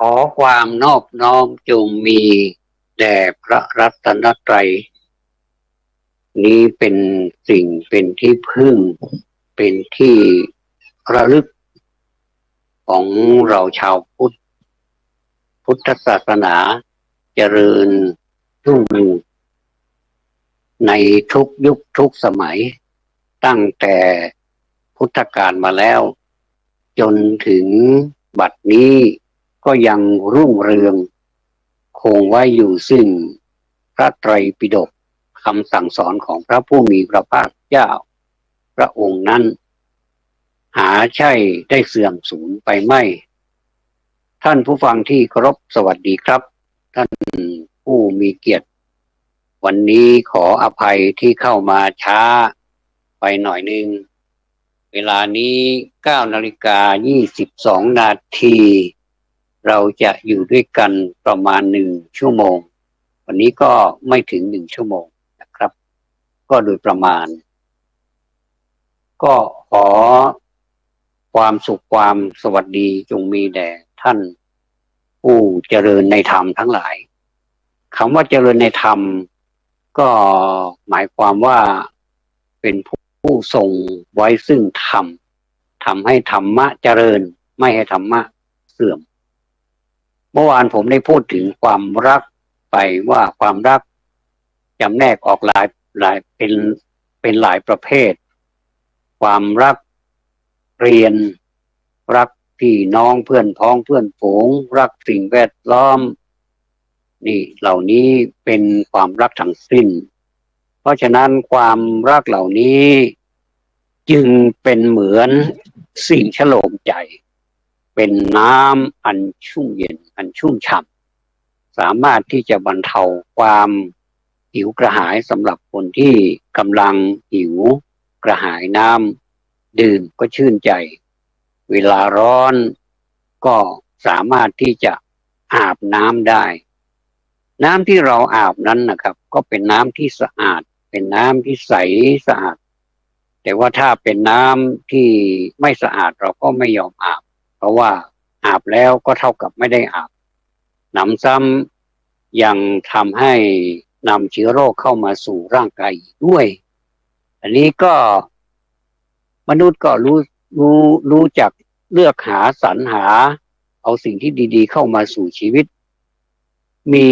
ขอความนอบน้อมจงมีแด่พระรัตนตรัยนี้เป็นสิ่งเป็นที่พึ่งเป็นที่ระลึกของเราชาวพุทธศาสนาเจริญรุ่งเรืองในทุกยุคทุกสมัยตั้งแต่พุทธกาลมาแล้วจนถึงบัดนี้ก็ยังรุ่งเรืองคงไว้อยู่ซึ่งพระไตรปิฎกคำสั่งสอนของพระผู้มีพระภาคเจ้าพระองค์นั้นหาใช่ได้เสื่อมสูญไปไม่ท่านผู้ฟังที่เคารพสวัสดีครับท่านผู้มีเกียรติวันนี้ขออภัยที่เข้ามาช้าไปหน่อยนึงเวลานี้9:22 นาทีเราจะอยู่ด้วยกันประมาณ1 ชั่วโมงวันนี้ก็ไม่ถึง1 ชั่วโมงนะครับก็โดยประมาณก็ขอความสุขความสวัสดีจงมีแด่ท่านผู้เจริญในธรรมทั้งหลายคำว่าเจริญในธรรมก็หมายความว่าเป็นผู้ทรงไว้ซึ่งธรรมทำให้ธรรมะเจริญไม่ให้ธรรมะเสื่อมเมื่อวานผมได้พูดถึงความรักไปว่าความรักจำแนกออกหลายเป็นหลายประเภทความรักเรียนรักพี่น้องเพื่อนพ้องเพื่อนฝูงรักสิ่งแวดล้อมนี่เหล่านี้เป็นความรักทั้งสิ้นเพราะฉะนั้นความรักเหล่านี้จึงเป็นเหมือนสิ่งฉโลมใจเป็นน้ำอันชุ่มเย็นอันชุ่มฉ่ำสามารถที่จะบรรเทาความหิวกระหายสำหรับคนที่กำลังหิวกระหายน้ำดื่มก็ชื่นใจเวลาร้อนก็สามารถที่จะอาบน้ำได้น้ำที่เราอาบนั้นนะครับก็เป็นน้ำที่สะอาดเป็นน้ำที่ใสสะอาดแต่ว่าถ้าเป็นน้ำที่ไม่สะอาดเราก็ไม่ยอมอาบเพราะว่าอาบแล้วก็เท่ากับไม่ได้อาบหนำซ้ำยังทำให้นำเชื้อโรคเข้ามาสู่ร่างกายด้วยอันนี้ก็มนุษย์ก็รู้จักเลือกหาสรรหาเอาสิ่งที่ดีๆเข้ามาสู่ชีวิตมี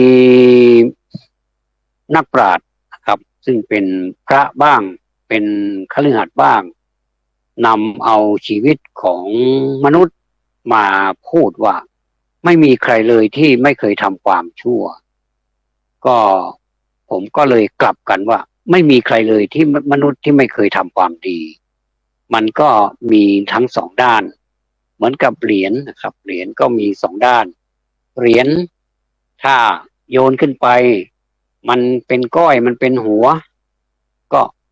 นักปราชญ์ครับซึ่งเป็นพระบ้างเป็นคฤหัสถ์บ้างนำเอาชีวิตของมนุษย์มาพูดว่าไม่มีใครเลยที่ไม่เคยทำความชั่วก็ผมก็เลยกลับกันว่าไม่มีใครเลยที่มนุษย์ที่ไม่เคยทำความดีมันก็มีทั้งสองด้านเหมือนกับเหรียญนะครับเหรียญก็มีสองด้านเหรียญถ้าโยนขึ้นไปมันเป็นก้อยมันเป็นหัว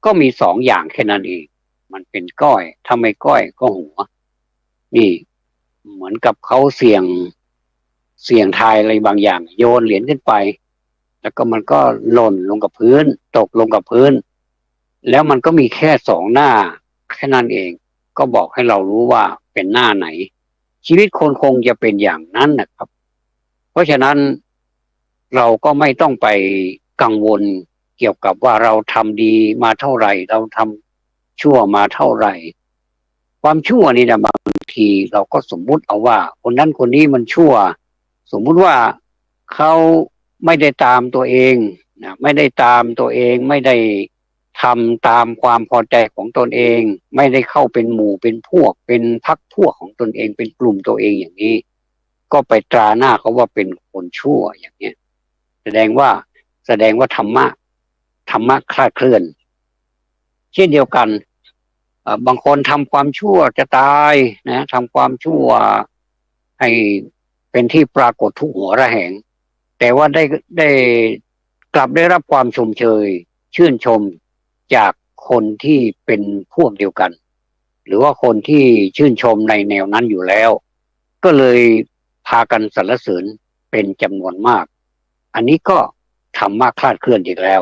ก็มีสองอย่างแค่นั้นเองมันเป็นก้อยถ้าไม่ก้อยก็หัวนี่เหมือนกับเขาเสี่ยงทายอะไรบางอย่างโยนเหรียญขึ้นไปแล้วก็มันก็หล่นลงกับพื้นตกลงกับพื้นแล้วมันก็มีแค่สองหน้าแค่นั้นเองก็บอกให้เรารู้ว่าเป็นหน้าไหนชีวิตคนคงจะเป็นอย่างนั้นนะครับเพราะฉะนั้นเราก็ไม่ต้องไปกังวลเกี่ยวกับว่าเราทำดีมาเท่าไหร่เราทำชั่วมาเท่าไหร่ความชั่วนี่นะบางทีเราก็สมมุติเอาว่าคนนั้นคนนี้มันชั่วสมมุติว่าเขาไม่ได้ตามตัวเองนะไม่ได้ตามตัวเองไม่ได้ทำตามความพอใจของตนเองไม่ได้เข้าเป็นหมู่เป็นพวกเป็นพรรคพวกของตนเองเป็นกลุ่มตัวเองอย่างนี้ก็ไปตราหน้าเขาว่าเป็นคนชั่วอย่างนี้แสดงว่าธรรมะคลาดเคลื่อนเช่นเดียวกันบางคนทำความชั่วจะตายนะทำความชั่วให้เป็นที่ปรากฏทุกหัวระแหงแต่ว่าได้กลับได้รับความชมเชยชื่นชมจากคนที่เป็นพวกเดียวกันหรือว่าคนที่ชื่นชมในแนวนั้นอยู่แล้วก็เลยพากันสรรเสริญเป็นจำนวนมากอันนี้ก็ธรรมะคลาดเคลื่อนอีกแล้ว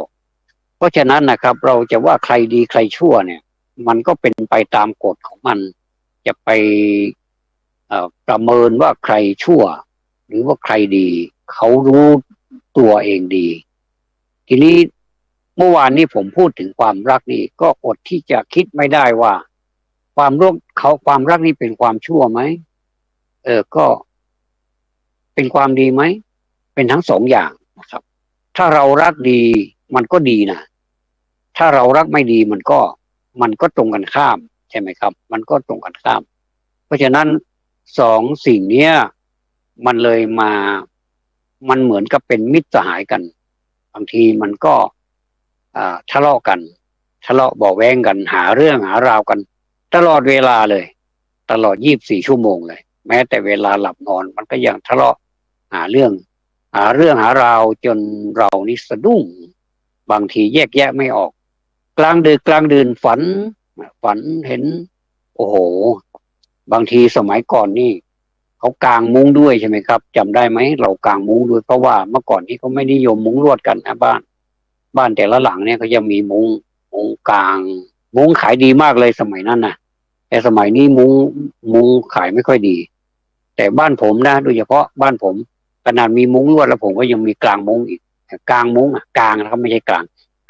เพราะฉะนั้นนะครับเราจะว่าใครดีใครชั่วเนี่ยมันก็เป็นไปตามกฎของมันจะไปประเมินว่าใครชั่ว รือว่าใครดีเขารู้ตัวเองดีทีนี้เมื่อวานนี้ผมพูดถึงความรักนี่ก็อดที่จะคิดไม่ได้ว่าความรักนี่เป็นความชั่วไหมก็เป็นความดีไหมเป็นทั้งสองอย่างนะครับถ้าเรารักดีมันก็ดีนะถ้าเรารักไม่ดีมันก็ตรงกันข้ามใช่ไหมครับมันก็ตรงกันข้ามเพราะฉะนั้นสองสิ่งเนี้ยมันเลยมันเหมือนกับเป็นมิตรสหายกันบางทีมันก็ทะเลาะกันทะเลาะเบาะแว้งกันหาเรื่องหาราวกันตลอดเวลาเลยตลอด24 ชั่วโมงเลยแม้แต่เวลาหลับนอนมันก็ยังทะเลาะหาเรื่องหาราวจนเรานี่สะดุ้งบางทีแยกแยะไม่ออกกลางดึกกลางดื่นฝันเห็นโอ้โหบางทีสมัยก่อนนี่เขากางมุ้งด้วยใช่ไหมครับจำได้ไหมเรากางมุ้งด้วยเพราะว่าเมื่อก่อนนี้เขาไม่นิยมมุ้งลวดกันนะบ้านแต่ละหลังเนี่ยเขาจะมีมุ้งกางมุ้งขายดีมากเลยสมัยนั้นนะแต่สมัยนี้มุ้งขายไม่ค่อยดีแต่บ้านผมนะโดยเฉพาะบ้านผมขนาดมีมุ้งลวดแล้วผมก็ยังมีกลางมุ้งอีกกลางมุ้งกลางนะครับไม่ใช่ก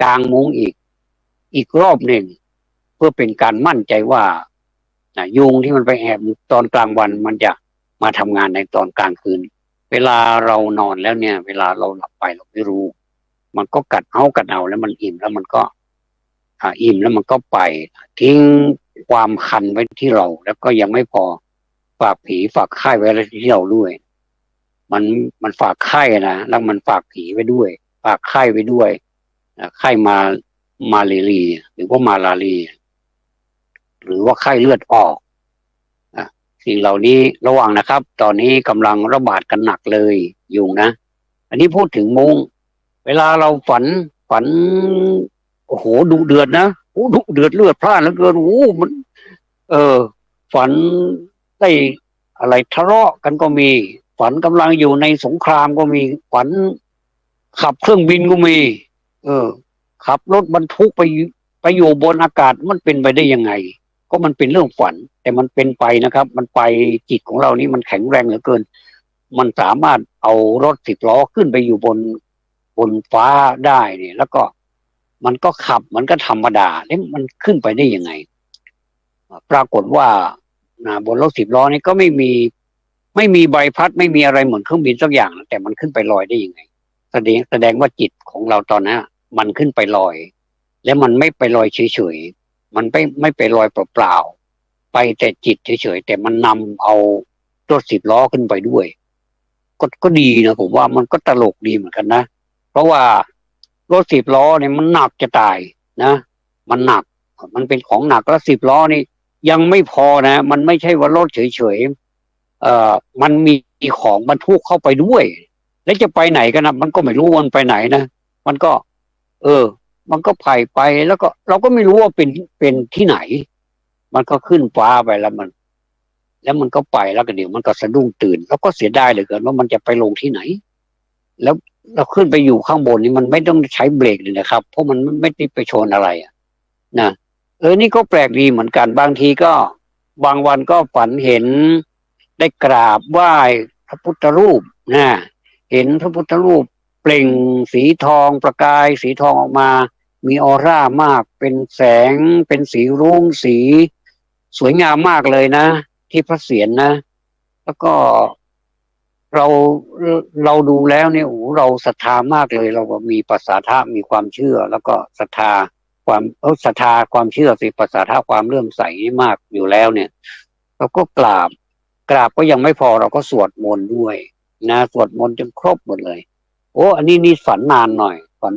ลางมุ้งอีกรอบหนึ่งเพื่อเป็นการมั่นใจว่ายุงที่มันไปแอบตอนกลางวันมันจะมาทำงานในตอนกลางคืนเวลาเรานอนแล้วเนี่ยเวลาเราหลับไปเราไม่รู้มันก็กัดเอาแล้วมันอิ่มแล้วมันก็อิ่มแล้วมันก็ไปทิ้งความคันไว้ที่เราแล้วก็ยังไม่พอฝากผีฝากไข้ไว้ที่เราด้วยมันฝากไข้นะแล้วมันฝากผีไว้ด้วยฝากไข้ไว้ด้วยไข้มาเรียหรือว่ามาลาเรียหรือว่าไข้เลือดออกสิ่งเหล่านี้ระวังนะครับตอนนี้กำลังระบาดกันหนักเลยยุงนะอันนี้พูดถึงมุ้งเวลาเราฝันโอ้โหดุเดือดนะโอ้ดุเดือดเลือดพล่านเหลือเกินโอ้มันฝันได้อะไรทะเลาะกันก็มีฝันกำลังอยู่ในสงครามก็มีฝันขับเครื่องบินก็มีขับรถบรรทุกไปอยู่บนอากาศมันเป็นไปได้ยังไงก็มันเป็นเรื่องฝันแต่มันเป็นไปนะครับมันไปจิตของเรานี่มันแข็งแรงเหลือเกินมันสามารถเอารถ10 ล้อขึ้นไปอยู่บนฟ้าได้เนี่ยแล้วก็มันก็ขับมันก็ธรรมดาแล้วมันขึ้นไปได้ยังไงปรากฏว่าบนรถ10 ล้อนี่ก็ไม่มีใบพัดไม่มีอะไรเหมือนเครื่องบินสักอย่างแต่มันขึ้นไปลอยได้ยังไงแสดงว่าจิตของเราตอนนั้นมันขึ้นไปลอยแล้วมันไม่ไปลอยเฉยๆมันไม่ไปลอยเปล่าๆไปแต่จิตเฉยๆแต่มันนำเอารถ10 ล้อขึ้นไปด้วยก็ดีนะผมว่ามันก็ตลกดีเหมือนกันนะเพราะว่ารถ10 ล้อเนี่ยมันหนักจะตายนะมันหนักมันเป็นของหนักแล้ว10 ล้อนี่ยังไม่พอนะมันไม่ใช่ว่ารถเฉยๆมันมีของบรรทุกเข้าไปด้วยแล้วจะไปไหนกันนะมันก็ไม่รู้มันไปไหนนะมันก็มันก็ไปแล้วก็เราก็ไม่รู้ว่าเป็นที่ไหนมันก็ขึ้นฟ้าไปแล้วมันก็ไปแล้วก็เดี๋ยวมันก็สะดุ้งตื่นแล้วก็เสียดายเหลือเกินว่ามันจะไปลงที่ไหนแล้วเราขึ้นไปอยู่ข้างบนนี่มันไม่ต้องใช้เบรกเลยนะครับเพราะมันไม่ได้ไปชนอะไรนะนี่ก็แปลกดีเหมือนกันบางทีก็บางวันก็ฝันเห็นได้กราบไหว้พระพุทธรูปนะเห็นพระพุทธรูปเปล่งสีทองประกายสีทองออกมามีออร่ามากเป็นแสงเป็นสีรุ้งสีสวยงามมากเลยนะที่พระเศียรนะแล้วก็เราเราดูแล้วเนี่ยโอ้เราศรัทธามากเลยเราก็มีปัสสาทะมีความเชื่อแล้วก็ศรัทธาศรัทธาความเชื่อสิปัสสาทะความเลื่อมใสมากอยู่แล้วเนี่ยเราก็กราบก็ยังไม่พอเราก็สวดมนต์ด้วยนะสวดมนต์จนครบหมดเลยโอ้อันนี้ฝันนานหน่อยฝั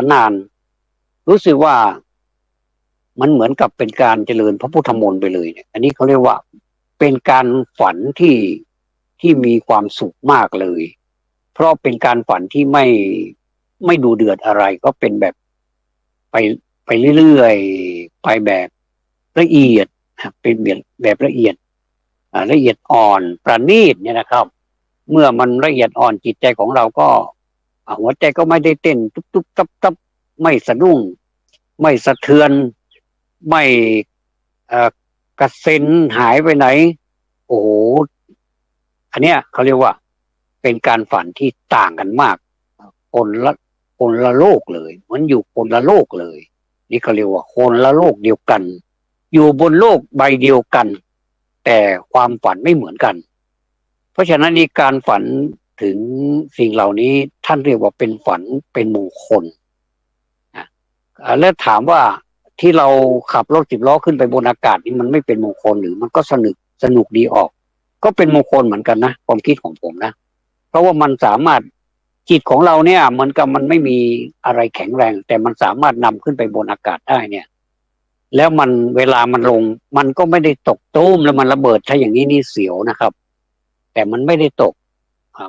นนานรู้สึกว่ามันเหมือนกับเป็นการเจริญพระพุทธมนต์ไปเลยเนี่ยอันนี้เขาเรียกว่าเป็นการฝันที่มีความสุขมากเลยเพราะเป็นการฝันที่ไม่ดูเดือดอะไรก็เป็นแบบไปเรื่อยๆไปแบบละเอียดเป็นแบบละเอียดอ่อนประณีตเนี่ยนะครับเมื่อมันละเอียดอ่อนจิตใจของเราก็หัวใจก็ไม่ได้เต้นตุ๊บๆตับๆไม่สะดุ้งไม่สะเทือนไม่กระเซ็นหายไปไหนโอ้โหอันเนี้ยเขาเรียกว่า เป็นการฝันที่ต่างกันมากคนละคนละโลกเลยเหมือนอยู่คนละโลกเลยนี่เขาเรียกว่าคนละโลกเดียวกันอยู่บนโลกใบเดียวกันแต่ความฝันไม่เหมือนกันเพราะฉะนั้นนี่การฝันถึงสิ่งเหล่านี้ท่านเรียกว่าเป็นฝันเป็นมงคลแล้วถามว่าที่เราขับรถ10 ล้อขึ้นไปบนอากาศนี่มันไม่เป็นมงคลหรือมันก็สนุกดีออกก็เป็นมงคลเหมือนกันนะความคิดของผมนะเพราะว่ามันสามารถจิตของเราเนี่ยเหมือนกับมันไม่มีอะไรแข็งแรงแต่มันสามารถนำขึ้นไปบนอากาศได้เนี่ยแล้วมันเวลามันลงมันก็ไม่ได้ตกตุ้มแล้วมันระเบิดถ้าอย่างนี้นี่เสียวนะครับแต่มันไม่ได้ตก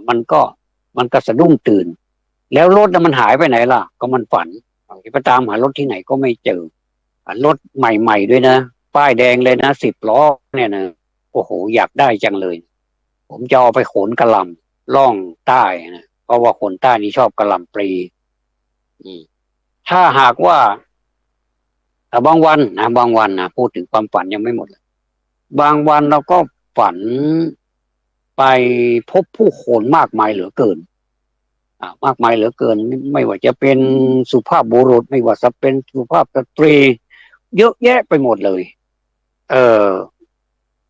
มันก็สะดุ้งตื่นแล้วรถมันหายไปไหนล่ะก็มันฝันไปตามหารถที่ไหนก็ไม่เจอรถใหม่ๆด้วยนะป้ายแดงเลยนะ10 ล้อเนี่ยนะโอ้โหอยากได้จังเลยผมจะเอาไปขนกะหล่ำล่องใต้นะเพราะว่าคนใต้นี่ชอบกะหล่ำปลีถ้าหากว่าบางวันนะพูดถึงความฝันยังไม่หมดเลยบางวันเราก็ฝันไปพบผู้คนมากมายเหลือเกินมากมายเหลือเกินไม่ว่าจะเป็นสุภาพบุรุษไม่ว่าจะเป็นสุภาพสตรีเยอะแยะไปหมดเลยเออ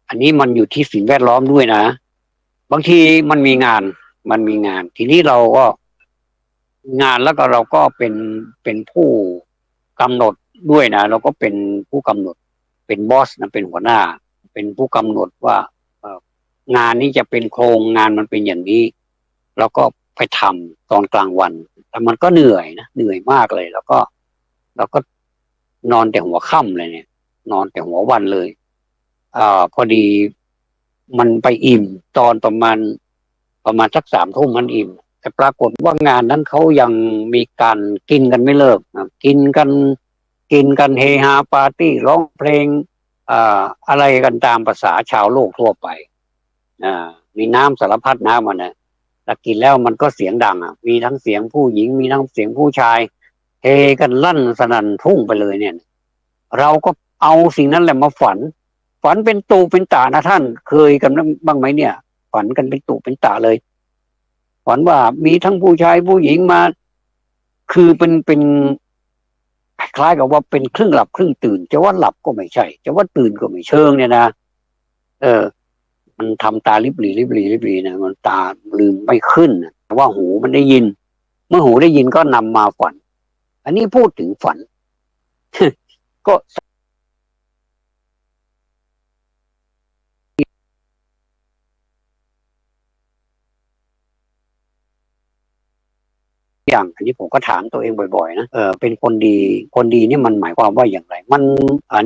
อันนี้มันอยู่ที่สิ่งแวดล้อมด้วยนะบางทีมันมีงานทีนี้เราก็งานแล้วก็เราก็เป็นผู้กำหนดด้วยนะเราก็เป็นผู้กำหนดเป็นบอสนะเป็นหัวหน้าเป็นผู้กำหนดว่างานนี้จะเป็นโครงงานมันเป็นอย่างนี้เราก็ไปทำตอนกลางวันแต่มันก็เหนื่อยนะเหนื่อยมากเลยแล้วก็เราก็นอนแต่หัวค่ำเลยเนี่ยนอนแต่หัววันเลยพอดีมันไปอิ่มตอนประมาณสัก3 ทุ่มมันอิ่มแต่ปรากฏว่างานนั้นเขายังมีการกินกันไม่เลิกนะกินกันเฮฮาปาร์ตี้ร้องเพลงอะไรกันตามภาษาชาวโลกทั่วไปมีน้ำสารพัดน้ำมันนะแต่กินแล้วมันก็เสียงดังมีทั้งเสียงผู้หญิงมีทั้งเสียงผู้ชายเฮกันลั่นสนั่นทุ่งไปเลยเนี่ยเราก็เอาสิ่งนั้นแหละมาฝันเป็นตูเป็นตานะท่านเคยกันบ้างไหมเนี่ยฝันกันเป็นตูเป็นตาเลยฝันว่ามีทั้งผู้ชายผู้หญิงมาคือเป็นคล้ายกับว่าเป็นครึ่งหลับครึ่งตื่นจะว่าหลับก็ไม่ใช่จะว่าตื่นก็ไม่เชิงเนี่ยนะมันทำตาลิบหลีนะมันตาลืมไม่ขึ้นแต่ว่าหูมันได้ยินเมื่อหูได้ยินก็นำมาฝันอันนี้พูดถึงฝัน ก็อย่างอันนี้ผมก็ถามตัวเองบ่อยๆนะเป็นคนดีนี่มันหมายความว่าอย่างไรมัน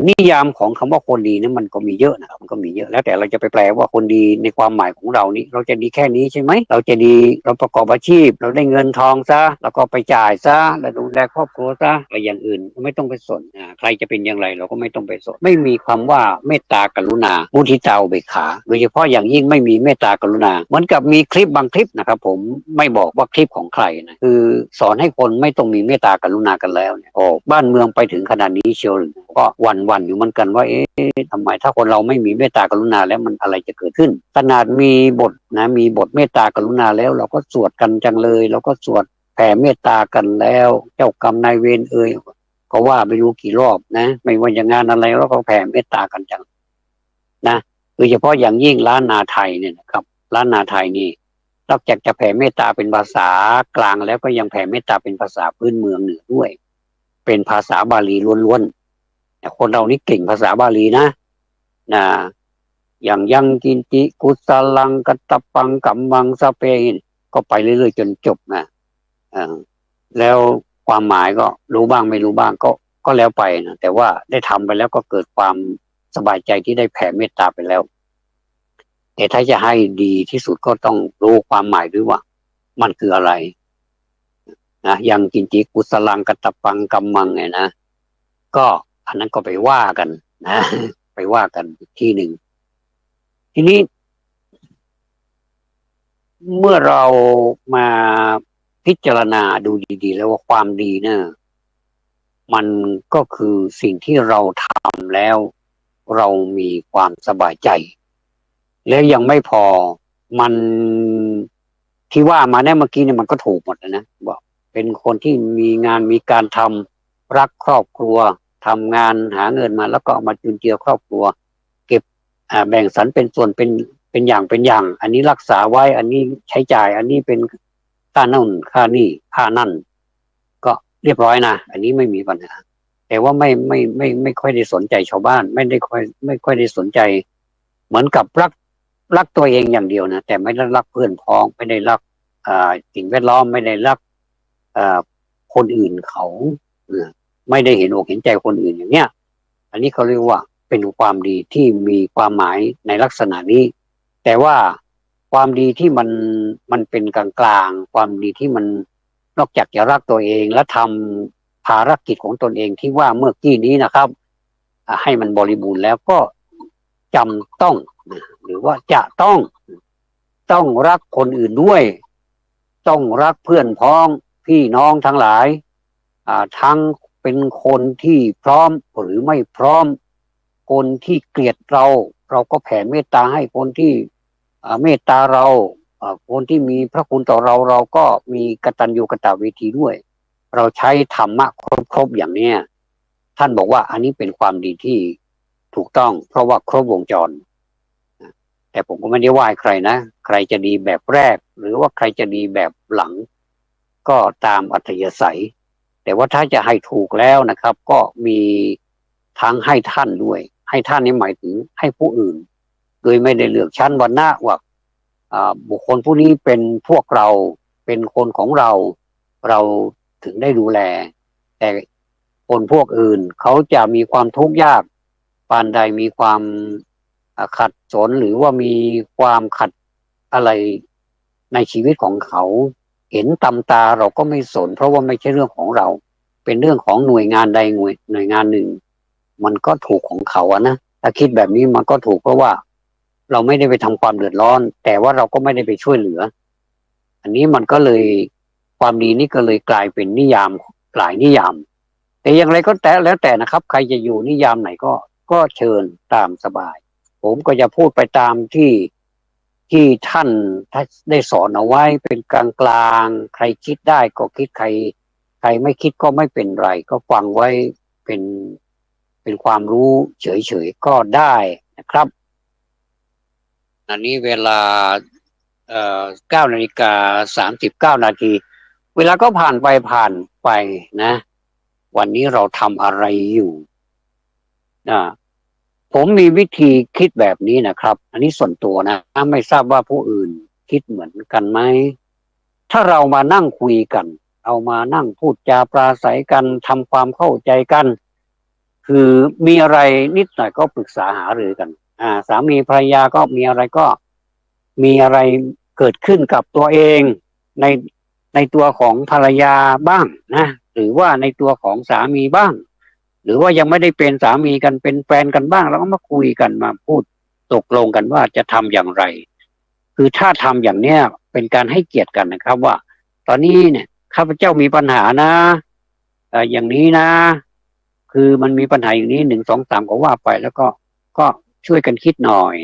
นิยามของคำว่าคนดีนี่มันก็มีเยอะนะครับมันก็มีเยอะแล้วแต่เราจะไปแปลว่าคนดีในความหมายของเรานี่เราจะดีแค่นี้ใช่ไหมเราจะดีเราประกอบอาชีพเราได้เงินทองซะแล้วก็ไปจ่ายซะแล้วดูแลครอบครัวซะอะไรอย่างอื่นไม่ต้องไปสนใครจะเป็นอย่างไรเราก็ไม่ต้องไปสนไม่มีคำว่าเมตตากรุณามุทิตาอุเบกขาโดยเฉพาะอย่างยิ่งไม่มีเมตตากรุณาเหมือนกับมีคลิปบางคลิปนะครับผมไม่บอกว่าคลิปของใครนะคือสอนให้คนไม่ต้องมีเมตตากรุณากันแล้วเนี่ยบ้านเมืองไปถึงขนาดนี้เชียวหรือก็วันอยู่เหมือนกันว่าทำไมถ้าคนเราไม่มีเมตตากรุณาแล้วมันอะไรจะเกิดขึ้นขนาดมีบทเมตตากรุณาแล้วเราก็สวดกันจังเลยเราก็สวดแผ่เมตตากันแล้วเจ้ากรรมนายเวรก็ว่าไม่รู้กี่รอบนะไม่ว่าอย่างงานอะไรเราก็แผ่เมตตากันจังนะโดยเฉพาะอย่างยิ่งล้านนาไทยเนี่ยนะครับล้านนาไทยนี่นอกจากจะแผ่เมตตาเป็นภาษากลางแล้วก็ยังแผ่เมตตาเป็นภาษาพื้นเมืองเหนือด้วยเป็นภาษาบาลีล้วนๆแต่คนเรานี่เก่งภาษาบาลีนะอย่างยังกินจิกุสลังกัตตปังกัมมังสเปนก็ไปเรื่อยๆจนจบนะแล้วความหมายก็รู้บ้างไม่รู้บ้างก็แล้วไปนะแต่ว่าได้ทำไปแล้วก็เกิดความสบายใจที่ได้แผ่เมตตาไปแล้วแต่ถ้าจะให้ดีที่สุดก็ต้องรู้ความหมายด้วยว่ามันคืออะไรนะยังกินจิกุสลังกัตตปังกัมมังไงนะก็อันนั้นก็ไปว่ากันนะไปว่ากันอีกที่หนึ่งทีนี้เมื่อเรามาพิจารณาดูดีๆแล้วว่าความดีเนี่ยมันก็คือสิ่งที่เราทำแล้วเรามีความสบายใจแล้วยังไม่พอมัน ที่ว่ามาเนี่ยเมื่อกี้เนี่ยมันก็ถูกหมดนะบอกเป็นคนที่มีงานมีการทำรักครอบครัวทำงานหาเงินมาแล้วก็เอามาจุนเจือครอบครัวเก็บแบ่งสรรเป็นส่วนเป็นอย่างอันนี้รักษาไว้อันนี้ใช้จ่ายอันนี้เป็นค่านั่นค่านี่ค่านั่นก็เรียบร้อยนะอันนี้ไม่มีปัญหาแต่ว่าไม่ค่อยได้สนใจชาวบ้านไม่ค่อยได้สนใจเหมือนกับรักตัวเองอย่างเดียวนะแต่ไม่ได้รักเพื่อนพ้องไม่ได้รักสิ่งแวดล้อมไม่ได้รักคนอื่นเขาไม่ได้เห็นอกเห็นใจคนอื่นอย่างเนี้ยอันนี้เขาเรียกว่าเป็นความดีที่มีความหมายในลักษณะนี้แต่ว่าความดีที่มันเป็นกลางๆความดีที่มันนอกจากจะรักตัวเองและทำภารกิจของตนเองที่ว่าเมื่อกี้นี้นะครับให้มันบริบูรณ์แล้วก็จำต้องหรือว่าจะต้องรักคนอื่นด้วยต้องรักเพื่อนพ้องพี่น้องทั้งหลายทั้งเป็นคนที่พร้อมหรือไม่พร้อมคนที่เกลียดเราก็แผ่เมตตาให้คนที่เมตตาเราคนที่มีพระคุณต่อเราก็มีกตัญญูกตเวทีด้วยเราใช้ธรรมะครบอย่างเนี้ยท่านบอกว่าอันนี้เป็นความดีที่ถูกต้องเพราะว่าครบวงจรแต่ผมก็ไม่ได้ว่าใครนะใครจะดีแบบแรกหรือว่าใครจะดีแบบหลังก็ตามอัธยาศัยแต่ว่าถ้าจะให้ถูกแล้วนะครับก็มีทั้งให้ท่านด้วยให้ท่านนี่หมายถึงให้ผู้อื่นโดยไม่ได้เลือกชั้นวรรณะว่าบุคคลผู้นี้เป็นพวกเราเป็นคนของเราถึงได้ดูแลแต่คนพวกอื่นเขาจะมีความทุกข์ยากปานใดมีความขัดสนหรือว่ามีความขัดอะไรในชีวิตของเขาเห็นตำตาเราก็ไม่สนเพราะว่าไม่ใช่เรื่องของเราเป็นเรื่องของหน่วยงานใดหน่วยงานหนึ่งมันก็ถูกของเขาอะนะถ้าคิดแบบนี้มันก็ถูกเพราะว่าเราไม่ได้ไปทำความเดือดร้อนแต่ว่าเราก็ไม่ได้ไปช่วยเหลืออันนี้มันก็เลยความดีนี่ก็เลยกลายเป็นนิยามหลายนิยามแต่อย่างไรก็แล้วแต่นะครับใครจะอยู่นิยามไหนก็เชิญตามสบายผมก็จะพูดไปตามที่ท่านได้สอนเอาไว้เป็นกลางใครคิดได้ก็คิดใครไม่คิดก็ไม่เป็นไรก็ฟังไว้เป็นความรู้เฉยๆก็ได้นะครับอันนี้เวลา9:39 นาทีเวลาก็ผ่านไปนะวันนี้เราทำอะไรอยู่ผมมีวิธีคิดแบบนี้นะครับอันนี้ส่วนตัวนะไม่ทราบว่าผู้อื่นคิดเหมือนกันไหมถ้าเรามานั่งคุยกันเอามานั่งพูดจาปราศัยกันทำความเข้าใจกันคือมีอะไรนิดหน่อยก็ปรึกษาหารือกันสามีภรรยาก็มีอะไรเกิดขึ้นกับตัวเองในตัวของภรรยาบ้างนะหรือว่าในตัวของสามีบ้างหรือว่ายังไม่ได้เป็นสามีกันเป็นแฟนกันบ้างแล้วก็มาคุยกันมาพูดตกลงกันว่าจะทำอย่างไรคือถ้าทำอย่างเนี้ยเป็นการให้เกียรติกันนะครับว่าตอนนี้เนี่ยข้าพเจ้ามีปัญหานะอย่างนี้นะคือมันมีปัญหาอย่างนี้1 2 3ก็ว่าไปแล้วก็ช่วยกันคิดหน่อย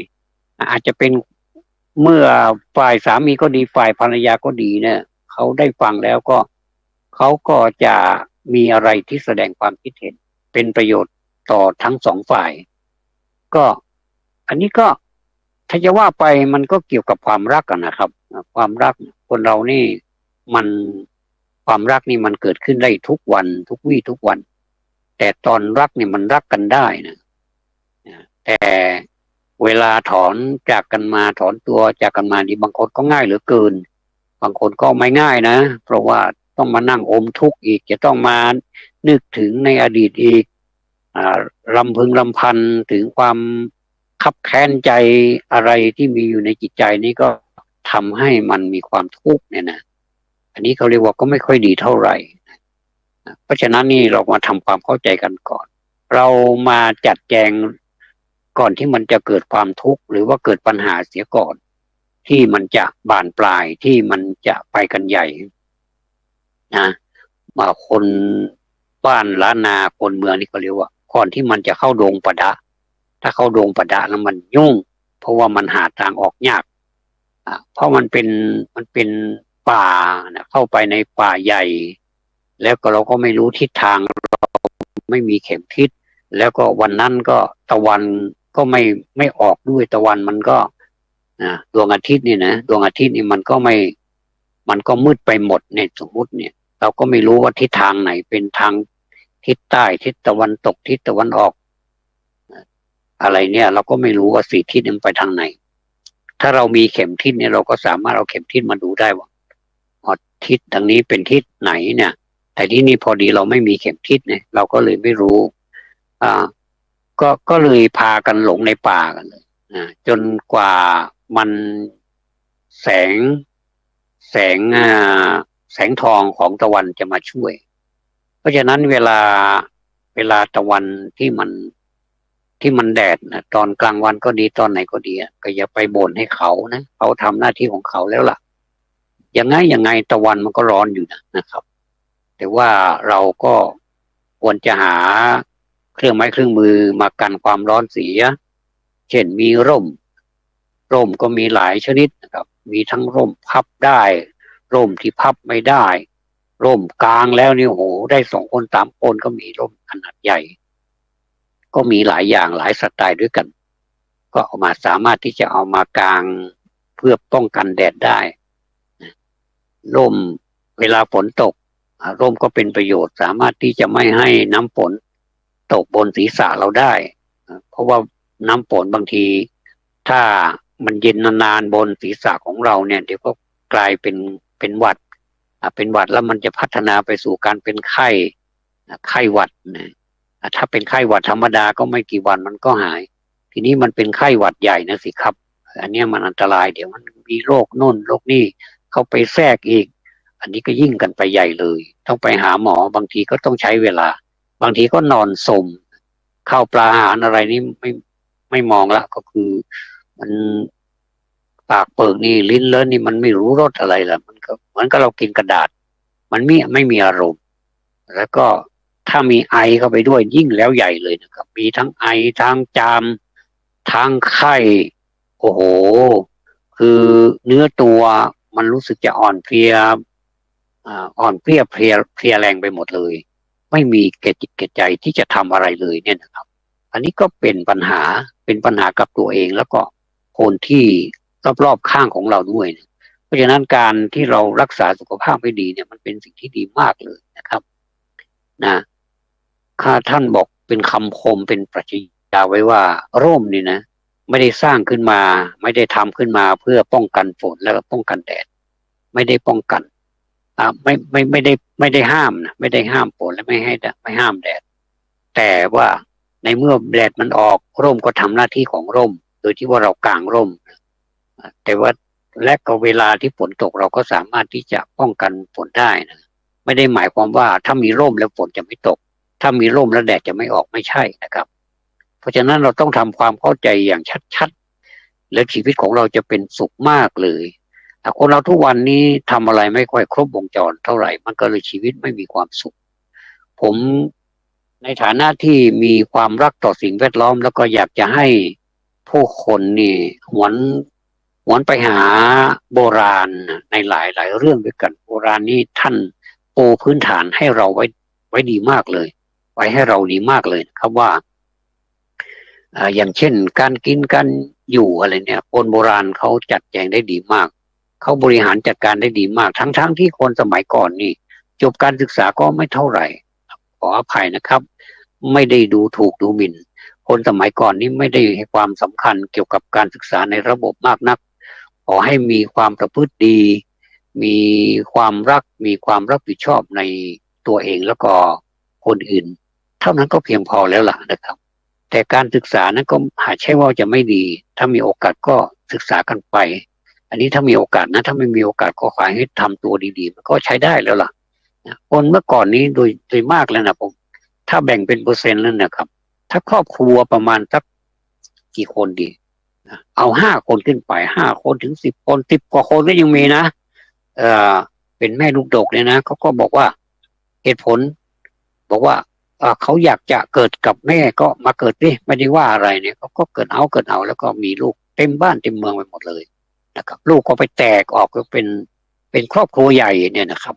อาจจะเป็นเมื่อฝ่ายสามีก็ดีฝ่ายภรรยาก็ดีเนี่ยเขาได้ฟังแล้วก็เขาก็จะมีอะไรที่แสดงความคิดเห็นเป็นประโยชน์ต่อทั้งสองฝ่ายก็อันนี้ก็ถ้าจะว่าไปมันก็เกี่ยวกับความรักกันนะครับความรักคนเรานี่มันความรักนี่มันเกิดขึ้นได้ทุกวันทุกวี่ทุกวันแต่ตอนรักเนี่ยมันรักกันได้นะแต่เวลาถอนจากกันมาถอนตัวจากกันมาดีบางคนก็ง่ายเหลือเกินบางคนก็ไม่ง่ายนะเพราะว่าต้องมานั่งอมทุกข์อีกจะต้องมานึกถึงในอดีตอีกรำพึงรำพันถึงความคับแค้นใจอะไรที่มีอยู่ในจิตใจนี้ก็ทำให้มันมีความทุกข์เนี่ยนะอันนี้เขาเรียกว่าก็ไม่ค่อยดีเท่าไหร่เพราะฉะนั้นนี่เรามาทำความเข้าใจกันก่อนเรามาจัดแจงก่อนที่มันจะเกิดความทุกข์หรือว่าเกิดปัญหาเสียก่อนที่มันจะบานปลายที่มันจะไปกันใหญ่นะมาคนบ้านล้านนาคนเมืองนี่เขาเรียกว่าก่อนที่มันจะเข้าโดงปะดะถ้าเข้าโดงปะดะแล้วมันยุ่งเพราะว่ามันหาทางออกยาก เพราะมันเป็นป่านะเข้าไปในป่าใหญ่แล้วก็เราก็ไม่รู้ทิศทางไม่มีเข็มทิศแล้วก็วันนั้นก็ตะวันก็ไม่ออกด้วยตะวันมันก็ดวงอาทิตย์นี่นะดวงอาทิตย์นี่มันก็มืดไปหมดเนี่ยสมมุติเนี่ยเราก็ไม่รู้ว่าทิศทางไหนเป็นทางทิศใต้ทิศตะวันตกทิศตะวันออกอะไรเนี่ยเราก็ไม่รู้ว่าสี่ทิศมันไปทางไหนถ้าเรามีเข็มทิศเนี่ยเราก็สามารถเอาเข็มทิศมาดูได้ว่าทิศทางนี้เป็นทิศไหนเนี่ยแต่ที่นี่พอดีเราไม่มีเข็มทิศเนี่ยเราก็เลยไม่รู้อ่าก็เลยพากันหลงในป่ากันเลยจนกว่ามันแสงแสงแสงทองของตะวันจะมาช่วยเพราะฉะนั้นเวลาตะวันที่มันแดดนะตอนกลางวันก็ดีตอนไหนก็ดีก็อย่าไปบ่นให้เขานะเขาทำหน้าที่ของเขาแล้วล่ะยังไงตะวันมันก็ร้อนอยู่นะครับแต่ว่าเราก็ควรจะหาเครื่องไม้เครื่องมือมากันความร้อนเสียเช่นมีร่มก็มีหลายชนิดนะครับมีทั้งร่มพับได้ร่มที่พับไม่ได้ร่มกลางแล้วนี่โหได้2 คน3 คนก็มีร่มขนาดใหญ่ก็มีหลายอย่างหลายสไตล์ด้วยกันก็เอามาสามารถที่จะเอามากางเพื่อป้องกันแดดได้ร่มเวลาฝนตกร่มก็เป็นประโยชน์สามารถที่จะไม่ให้น้ำฝนตกบนศีรษะเราได้เพราะว่าน้ำฝนบางทีถ้ามันเย็นนานๆบนศีรษะของเราเนี่ยเดี๋ยวก็กลายเป็นหวัดเป็นหวัดแล้วมันจะพัฒนาไปสู่การเป็นไข้หวัดนะถ้าเป็นไข้หวัดธรรมดาก็ไม่กี่วันมันก็หายทีนี้มันเป็นไข้หวัดใหญ่นะสิครับอันนี้มันอันตรายเดี๋ยวมันมีโรคโน่นโรคนี่เข้าไปแทรกอีกอันนี้ก็ยิ่งกันไปใหญ่เลยต้องไปหาหมอบางทีก็ต้องใช้เวลาบางทีก็นอนสมข้าวปลาอาหารอะไรนี่ไม่มองละก็คือมันปากเปิกนี่ลิ้นเลิ้นนี่มันไม่รู้รสอะไรละมันก็เหมือนกับเรากินกระดาษมันไม่มีอารมณ์แล้วก็ถ้ามีไอเข้าไปด้วยยิ่งแล้วใหญ่เลยนะครับมีทั้งไอทั้งจามทั้งไข้โอ้โหคือเนื้อตัวมันรู้สึกจะอ่อนเพลียเพลียแรงไปหมดเลยไม่มีแก่จิตแก่ใจที่จะทำอะไรเลยเนี่ยนะครับอันนี้ก็เป็นปัญหากับตัวเองแล้วก็คนที่รอบๆข้างของเราด้วยเพราะฉะนั้นการที่เรารักษาสุขภาพให้ดีเนี่ยมันเป็นสิ่งที่ดีมากเลยนะครับนะข้าท่านบอกเป็นคำคมเป็นปรัชญาไว้ว่าร่มนี่นะไม่ได้สร้างขึ้นมาไม่ได้ทำขึ้นมาเพื่อป้องกันฝนแล้วก็ป้องกันแดดไม่ได้ป้องกันไม่ได้ห้ามนะไม่ได้ห้ามฝนและไม่ห้ามแดดแต่ว่าในเมื่อแดดมันออกร่มก็ทำหน้าที่ของร่มโดยที่ว่าเรากางร่มแต่ว่าและก็เวลาที่ฝนตกเราก็สามารถที่จะป้องกันฝนได้นะไม่ได้หมายความว่าถ้ามีร่มแล้วฝนจะไม่ตกถ้ามีร่มแล้วแดดจะไม่ออกไม่ใช่นะครับเพราะฉะนั้นเราต้องทำความเข้าใจอย่างชัดๆและชีวิตของเราจะเป็นสุขมากเลยคนเราทุกวันนี้ทำอะไรไม่ค่อยครบวงจรเท่าไหร่มันก็เลยชีวิตไม่มีความสุขผมในฐานะที่มีความรักต่อสิ่งแวดล้อมแล้วก็อยากจะให้ผู้คนนี่หวนไปหาโบราณในหลายเรื่องด้วยกันโบราณนี่ท่านปูพื้นฐานให้เราไว้ดีมากเลยไว้ให้เราดีมากเลยครับว่าอย่างเช่นการกินการอยู่อะไรเนี่ยคนโบราณเขาจัดแจงได้ดีมากเขาบริหารจัดการได้ดีมากทั้งที่คนสมัยก่อนนี่จบการศึกษาก็ไม่เท่าไหร่ขออภัยนะครับไม่ได้ดูถูกดูหมิ่นคนสมัยก่อนนี้ไม่ได้ให้ความสำคัญเกี่ยวกับการศึกษาในระบบมากนักขอให้มีความประพฤติดีมีความรักมีความรับผิดชอบในตัวเองแล้วก็คนอื่นเท่านั้นก็เพียงพอแล้วล่ะนะครับแต่การศึกษานั้นก็หาใช่ว่าจะไม่ดีถ้ามีโอกาสก็ศึกษากันไปอันนี้ถ้ามีโอกาสนะถ้าไม่มีโอกาสก็ขอให้ทำตัวดีๆมันก็ใช้ได้แล้วล่ะคนเมื่อก่อนนี้โดยมากแล้วนะผมถ้าแบ่งเป็นเปอร์เซ็นต์แล้วนะครับถ้าครอบครัวประมาณสักกี่คนดีเอา5 คนขึ้นไป5 คนถึง10 คน10 กว่าคนก็ยังมีนะเป็นแม่ลูกดกเนี่ยนะเขาก็บอกว่าเหตุผลบอกว่าเขาอยากจะเกิดกับแม่ก็มาเกิดดิไม่ได้ว่าอะไรเนี่ยเขาก็เกิดเอาแล้วก็มีลูกเต็มบ้านเต็มเมืองไปหมดเลย นะครับลูกก็ไปแตกออกก็เป็นครอบครัวใหญ่เนี่ยนะครับ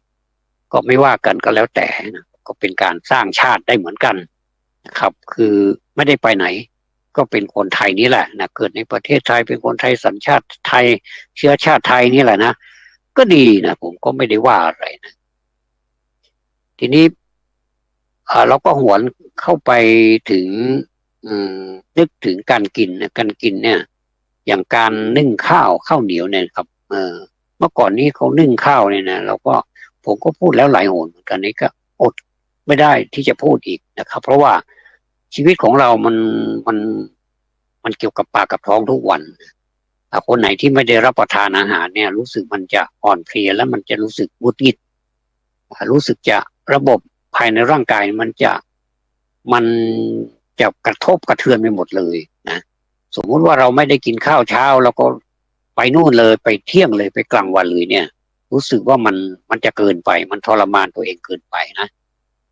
ก็ไม่ว่ากันก็แล้วแต่นะก็เป็นการสร้างชาติได้เหมือนกันนะครับ คือไม่ได้ไปไหน ก็เป็นคนไทยนี่แหละนะเกิดในประเทศไทยเป็นคนไทยสัญชาติไทยเชื้อชาติไทยนี่แหละนะก็ดีนะผมก็ไม่ได้ว่าอะไรนะทีนี้เราก็หวนเข้าไปถึงนึกถึงการกินนะการกินเนี่ยอย่างการนึ่งข้าวเหนียวเนี่ยครับเมื่อก่อนนี้เขานึ่งข้าวเนี่ยนะเราก็ผมก็พูดแล้วหลายหนเหมือนกันนี้ก็อดไม่ได้ที่จะพูดอีกนะครับเพราะว่าชีวิตของเรามันเกี่ยวกับปากกับท้องทุกวันคนไหนที่ไม่ได้รับประทานอาหารเนี่ยรู้สึกมันจะอ่อนเพลียแล้วมันจะรู้สึกหงุดหงิดรู้สึกจะระบบภายในร่างกายมันจะกระทบกระเทือนไปหมดเลยนะสมมุติว่าเราไม่ได้กินข้าวเช้าแล้วก็ไปนู่นเลยไปเที่ยงเลยไปกลางวันเลยเนี่ยรู้สึกว่ามันจะเกินไปมันทรมานตัวเองเกินไปนะ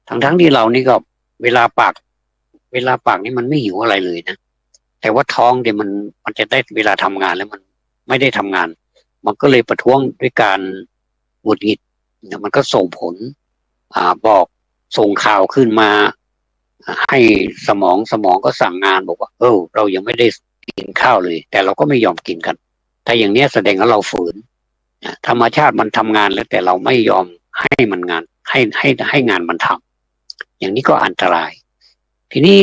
ทั้งที่เรานี่ก็เวลาปากนี่มันไม่หิวอะไรเลยนะแต่ว่าท้องเดี๋ยวมันจะได้เวลาทำงานแล้วมันไม่ได้ทำงานมันก็เลยประท้วงด้วยการหงุดหงิดมันก็ส่งผลบอกส่งข่าวขึ้นมาให้สมองก็สั่งงานบอกว่าเรายังไม่ได้กินข้าวเลยแต่เราก็ไม่ยอมกินกันถ้าอย่างนี้แสดงว่าเราฝืนธรรมชาติมันทำงานแล้วแต่เราไม่ยอมให้มันงานให้งานมันทำอย่างนี้ก็อันตรายทีนี้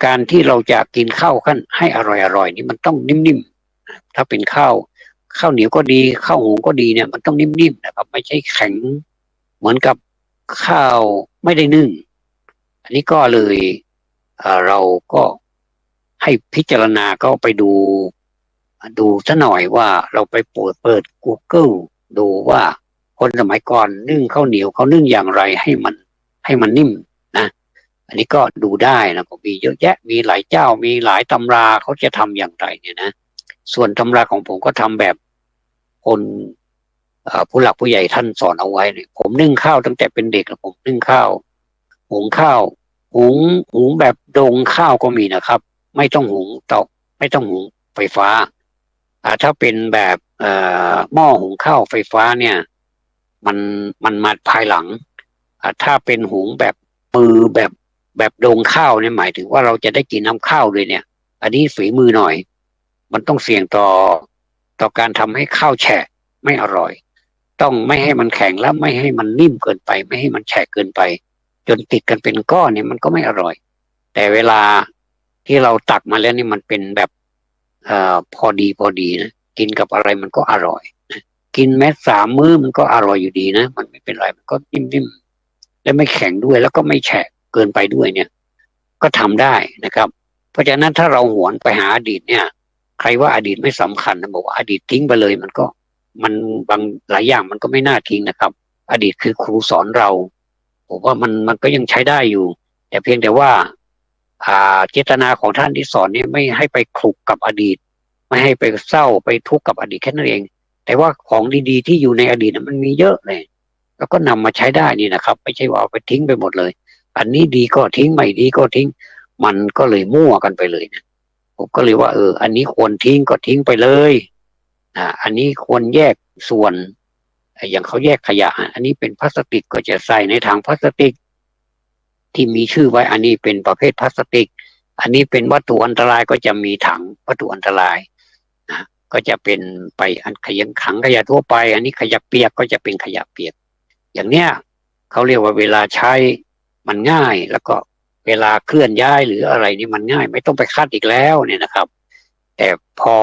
การที่เราจะกินข้าวขั้นให้อร่อยนี่มันต้องนิ่มๆถ้าเป็นข้าวเหนียวก็ดีข้าวหุงก็ดีเนี่ยมันต้องนิ่มๆนะครับไม่ใช่แข็งเหมือนกับข้าวไม่ได้นึ่งอันนี้ก็เลยเราก็ให้พิจารณาก็ไปดูซะหน่อยว่าเราไปเปิด Google ดูว่าคนสมัยก่อนนึ่งข้าวเหนียวเขานึ่งอย่างไรให้มันนิ่มนะอันนี้ก็ดูได้นะก็มีเยอะแยะมีหลายเจ้ามีหลายตำราเขาจะทำอย่างไรเนี่ยนะส่วนตำราของผมก็ทำแบบคนผู้หลักผู้ใหญ่ท่านสอนเอาไว้เนี่ยผมนึ่งข้าวตั้งแต่เป็นเด็กผมนึ่งข้าวหุงข้าวหุงแบบโดงข้าวก็มีนะครับไม่ต้องหุงเตาไม่ต้องหุงไฟฟ้าถ้าเป็นแบบหม้อหุงข้าวไฟฟ้าเนี่ยมันมาภายหลังถ้าเป็นหุงแบบมือแบบโดงข้าวเนี่ยหมายถึงว่าเราจะได้กินน้ำข้าวเลยเนี่ยอันนี้ฝีมือหน่อยมันต้องเสี่ยงต่อการทำให้ข้าวแฉะไม่อร่อยต้องไม่ให้มันแข็งแล้วไม่ให้มันนิ่มเกินไปไม่ให้มันแฉะเกินไปจนติดกันเป็นก้อนเนี่ยมันก็ไม่อร่อยแต่เวลาที่เราตักมาแล้วนี่มันเป็นแบบพอดีนะกินกับอะไรมันก็อร่อยนะกินแม้3 มื้อมันก็อร่อยอยู่ดีนะมันไม่เป็นไรมันก็นิ่มๆและไม่แข็งด้วยแล้วก็ไม่แฉะเกินไปด้วยเนี่ยก็ทำได้นะครับเพราะฉะนั้นถ้าเราหวนไปหาอดีตเนี่ยใครว่าอดีตไม่สำคัญนะบอกว่าอดีตทิ้งไปเลยมันบางหลายอย่างมันก็ไม่น่าทิ้งนะครับอดีตคือครูสอนเราผมว่ามันก็ยังใช้ได้อยู่แต่เพียงแต่ว่าเจตนาของท่านที่สอนนี่ไม่ให้ไปคลุกกับอดีตไม่ให้ไปเศร้าไปทุกข์กับอดีตแค่นั้นเองแต่ว่าของดีๆที่อยู่ในอดีตมันมีเยอะเลยแล้วก็นำมาใช้ได้นี่นะครับไม่ใช่ว่าเอาไปทิ้งไปหมดเลยอันนี้ดีก็ทิ้งไม่ดีก็ทิ้งมันก็เลยมั่วกันไปเลยนะผมก็เลยว่าอันนี้ควรทิ้งก็ทิ้งไปเลยอันนี้ควรแยกส่วนอย่างเขาแยกขยะอันนี้เป็นพลาสติกก็จะใส่ในถังพลาสติกที่มีชื่อไว้อันนี้เป็นประเภทพลาสติกอันนี้เป็นวัตถุอันตรายก็จะมีถังวัตถุอันตรายนะก็จะเป็นไปอันขยะขังขยะทั่วไปอันนี้ขยะเปียกก็จะเป็นขยะเปียกอย่างเนี้ยเขาเรียกว่าเวลาใช้มันง่ายแล้วก็เวลาเคลื่อนย้ายหรืออะไรนี่มันง่ายไม่ต้องไปคัดอีกแล้วเนี่ยนะครับแต่พอ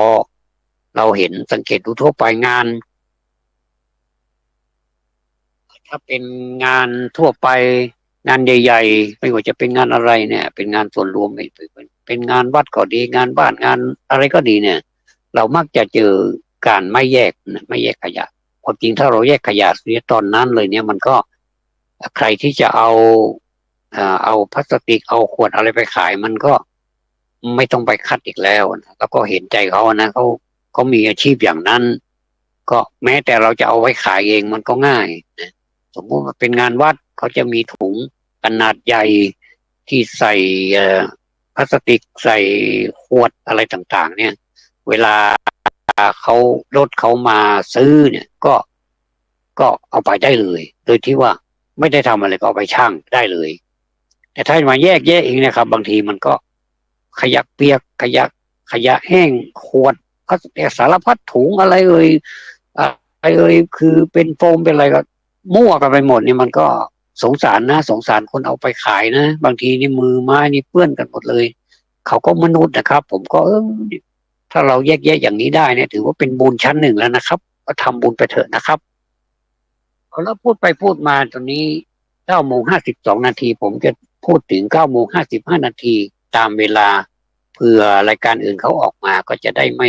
เราเห็นสังเกตดูทั่วไปงานถ้าเป็นงานทั่วไปงานใหญ่ๆไม่ว่าจะเป็นงานอะไรเนี่ยเป็นงานส่วนรวมเป็นงานวัดก็ดีงานบ้านงานอะไรก็ดีเนี่ยเรามักจะเจอการไม่แยกขยะความจริงถ้าเราแยกขยะเนี่ยตอนนั้นเลยเนี่ยมันก็ใครที่จะเอาพลาสติกเอาขวดอะไรไปขายมันก็ไม่ต้องไปคัดอีกแล้วนะแล้วก็เห็นใจเขานะเขามีอาชีพอย่างนั้นก็แม้แต่เราจะเอาไว้ขายเองมันก็ง่ายนะสมมติว่าเป็นงานวัดเขาจะมีถุงขนาดใหญ่ที่ใส่พลาสติกใส่ขวดอะไรต่างๆเนี่ยเวลา เขารถเขามาซื้อเนี่ยก็เอาไปได้เลยโดยที่ว่าไม่ได้ทำอะไรก็เอาไปชั่งได้เลยแต่ถ้ามาแยกแยะเองเนี่ยครับบางทีมันก็ขยะเปียกขยะแห้งขวดพลาสติกสารพัดถุงอะไรอะไรคือเป็นโฟมเป็นอะไรก็มั่วกันไปหมดเนี่ยมันก็สงสารนะสงสารคนเอาไปขายนะบางทีนี่มือไม้นี่เปื้อนกันหมดเลยเขาก็มนุษย์นะครับผมก็ถ้าเราแยกแยะอย่างนี้ได้เนี่ยถือว่าเป็นบุญชั้นหนึ่งแล้วนะครับก็ทำบุญไปเถอะนะครับเอาแล้วพูดไปพูดมาตอนนี้9:52 นาทีผมจะพูดถึง9:55 นาทีตามเวลาเผื่อรายการอื่นเขาออกมาก็จะได้ไ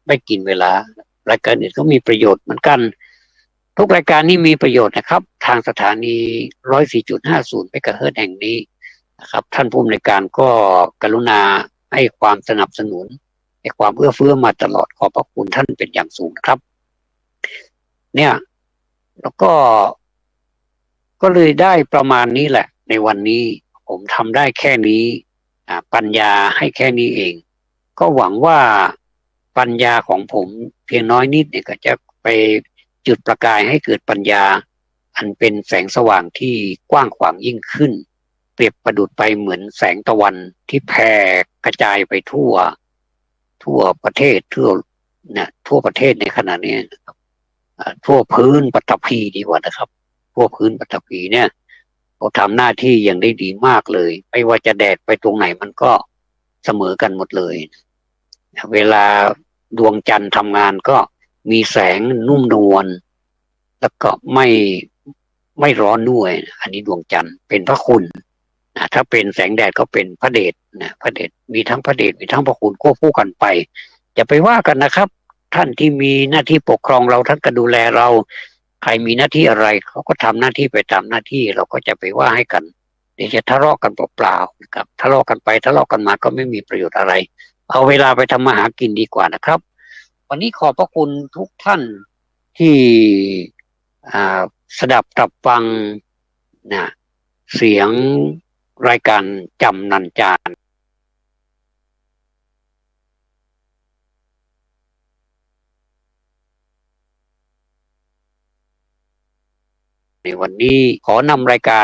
ม่กินเวลารายการอื่นก็มีประโยชน์เหมือนกันทุกรายการนี้มีประโยชน์นะครับทางสถานี104.50เมกะเฮิรตซ์แห่งนี้นะครับท่านผู้อำนวยการก็กรุณาให้ความสนับสนุนให้ความเอื้อเฟื้อมาตลอดขอบพระคุณท่านเป็นอย่างสูงครับเนี่ยแล้วก็เลยได้ประมาณนี้แหละในวันนี้ผมทำได้แค่นี้ปัญญาให้แค่นี้เองก็หวังว่าปัญญาของผมเพียงน้อยนิดเนี่ยก็จะไปจุดประกายให้เกิดปัญญาอันเป็นแสงสว่างที่กว้างขวางยิ่งขึ้นเปรียบประดุจไปเหมือนแสงตะวันที่แผ่กระจายไปทั่วประเทศทั่วประเทศในขณะนี้นะครับทั่วพื้นปฐพีดีกว่านะครับทั่วพื้นปฐพีเนี่ยเขาทำหน้าที่อย่างได้ดีมากเลยไม่ว่าจะแดดไปตรงไหนมันก็เสมอกันหมดเลยเวลาดวงจันทร์ทำงานก็มีแสงนุ่มนวลแล้วก็ไม่ร้อนด้วยอันนี้ดวงจันทร์เป็นพระคุณถ้าเป็นแสงแดดก็เป็นพระเดชพระเดชมีทั้งพระเดชมีทั้งพระคุณควบคู่กันไปอย่าไปว่ากันนะครับท่านที่มีหน้าที่ปกครองเราท่านก็ดูแลเราใครมีหน้าที่อะไรเขาก็ทำหน้าที่ไปตามหน้าที่เราก็จะไปว่าให้กันเดี๋ยวจะทะเลาะกันเปล่าๆนะครับทะเลาะกันไปทะเลาะกันมาก็ไม่มีประโยชน์อะไรเอาเวลาไปทำมาหากินดีกว่านะครับวันนี้ขอบพระคุณทุกท่านที่สดับตรับฟังนะเสียงรายการจำนันจารในวันนี้ขอนำรายการ